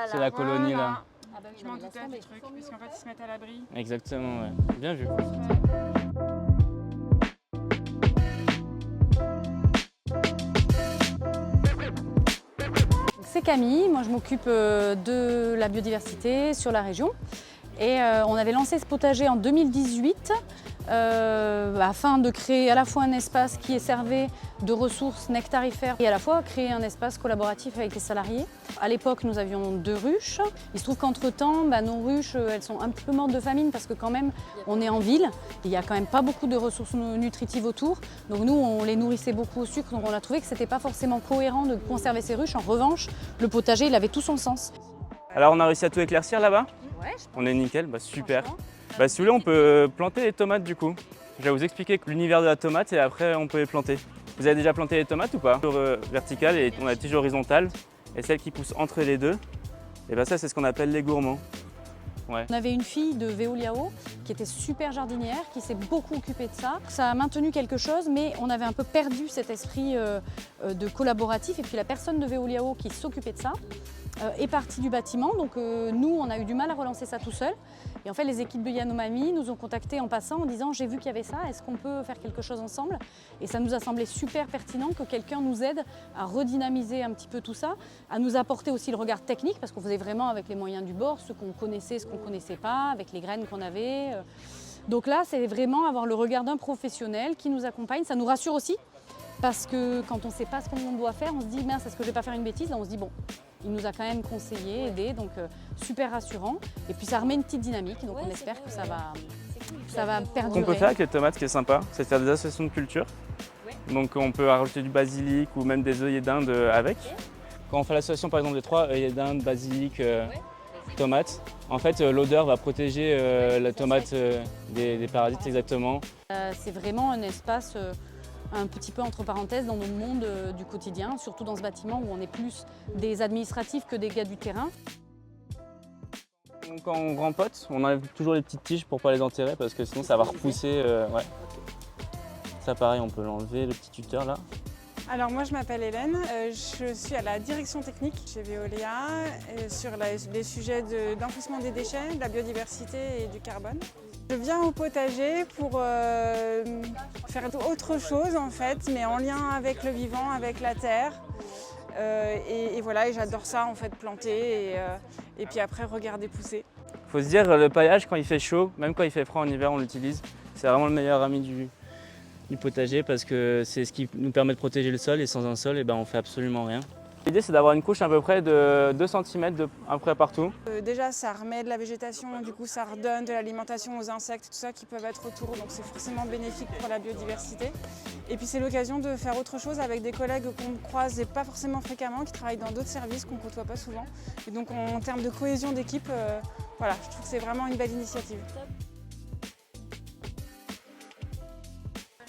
C'est la colonie là. Ah bah oui, Je non, m'en mais laisse doutais tomber. du truc, puisqu'en fait ils se mettent à l'abri. Exactement, ouais. Bien vu. C'est Camille, moi je m'occupe de la biodiversité sur la région. Et on avait lancé ce potager en 2018 afin de créer à la fois un espace qui servait de ressources nectarifères et à la fois créer un espace collaboratif avec les salariés. À l'époque, nous avions 2 ruches. Il se trouve qu'entre-temps, nos ruches, elles sont un petit peu mortes de famine parce que quand même, on est en ville. Il n'y a quand même pas beaucoup de ressources nutritives autour. Donc nous, on les nourrissait beaucoup au sucre. Donc on a trouvé que ce n'était pas forcément cohérent de conserver ces ruches. En revanche, le potager, il avait tout son sens. Alors on a réussi à tout éclaircir là-bas? Ouais, On est nickel, super. Si vous voulez, on peut planter les tomates du coup. Je vais vous expliquer l'univers de la tomate et après on peut les planter. Vous avez déjà planté les tomates ou pas? Verticale et on a tige horizontale. Et celle qui pousse entre les deux, et ça c'est ce qu'on appelle les gourmands. Ouais. On avait une fille de Veoliao qui était super jardinière, qui s'est beaucoup occupée de ça. Ça a maintenu quelque chose, mais on avait un peu perdu cet esprit de collaboratif. Et puis la personne de Veoliao qui s'occupait de ça est partie du bâtiment. Donc nous, on a eu du mal à relancer ça tout seul. Et en fait, les équipes de Yanomami nous ont contactés en passant en disant « j'ai vu qu'il y avait ça, est-ce qu'on peut faire quelque chose ensemble ?» Et ça nous a semblé super pertinent que quelqu'un nous aide à redynamiser un petit peu tout ça, à nous apporter aussi le regard technique, parce qu'on faisait vraiment avec les moyens du bord, ce qu'on connaissait, ce qu'on ne connaissait pas, avec les graines qu'on avait. Donc là, c'est vraiment avoir le regard d'un professionnel qui nous accompagne. Ça nous rassure aussi, parce que quand on ne sait pas ce qu'on doit faire, on se dit « mince, est-ce que je ne vais pas faire une bêtise ?» Là, on se dit « bon ». Il nous a quand même conseillé, aidé, donc super rassurant. Et puis ça remet une petite dynamique, donc on espère que ça va perdurer. Ce qu'on peut faire avec les tomates, ce qui est sympa, c'est de faire des associations de culture. Donc on peut rajouter du basilic ou même des œillets d'Inde avec. Quand on fait l'association par exemple des 3 œillets d'Inde, basilic, tomates, en fait l'odeur va protéger la tomate des parasites exactement. C'est vraiment un espace un petit peu entre parenthèses dans nos mondes du quotidien, surtout dans ce bâtiment où on est plus des administratifs que des gars du terrain. Quand on rempote, on enlève toujours les petites tiges pour ne pas les enterrer parce que sinon ça va repousser. Ouais. Ça pareil, on peut l'enlever, le petit tuteur là. Alors moi je m'appelle Hélène, je suis à la direction technique chez Veolia sur les sujets d'enfouissement des déchets, de la biodiversité et du carbone. Je viens au potager pour faire autre chose en fait, mais en lien avec le vivant, avec la terre. Et voilà, et j'adore ça en fait, planter et puis après regarder pousser. Faut se dire, le paillage quand il fait chaud, même quand il fait froid en hiver on l'utilise. C'est vraiment le meilleur ami du potager parce que c'est ce qui nous permet de protéger le sol et sans un sol on fait absolument rien. L'idée c'est d'avoir une couche à peu près de 2 cm à peu près partout. Déjà ça remet de la végétation, du coup ça redonne de l'alimentation aux insectes, tout ça qui peuvent être autour, donc c'est forcément bénéfique pour la biodiversité. Et puis c'est l'occasion de faire autre chose avec des collègues qu'on croise et pas forcément fréquemment, qui travaillent dans d'autres services qu'on ne côtoie pas souvent. Et donc en termes de cohésion d'équipe, voilà, je trouve que c'est vraiment une belle initiative.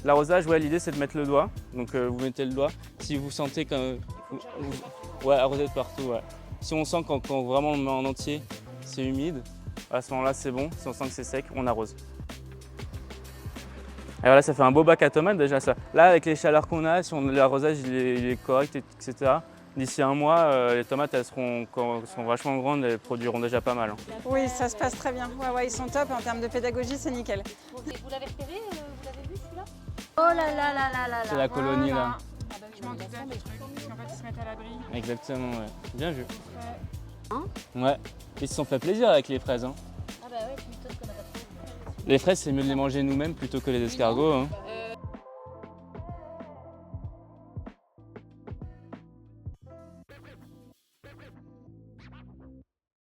L'arrosage, l'idée c'est de mettre le doigt, donc vous mettez le doigt. Si vous sentez que arroser de partout. Ouais. Si on sent quand vraiment on le met en entier, c'est humide, à ce moment-là c'est bon. Si on sent que c'est sec, on arrose. Et voilà, ça fait un beau bac à tomates déjà ça. Là avec les chaleurs qu'on a, si l'arrosage il est correct, etc. D'ici un mois, les tomates quand elles seront vachement grandes, elles produiront déjà pas mal. Oui, ça se passe très bien. Ouais, ils sont top en termes de pédagogie, c'est nickel. Vous l'avez repéré, vous l'avez vu celui-là? Oh là là là là là C'est la colonie là. Je m'en doutais du truc, puisqu'en fait ils se mettent à l'abri. Exactement, ouais. Bien vu. Ouais. Ouais. Ils se sont fait plaisir avec les fraises. Ah bah ouais, tu m'étonnes qu'on n'a pas trouvé. Les fraises, c'est mieux de les manger nous-mêmes plutôt que les escargots.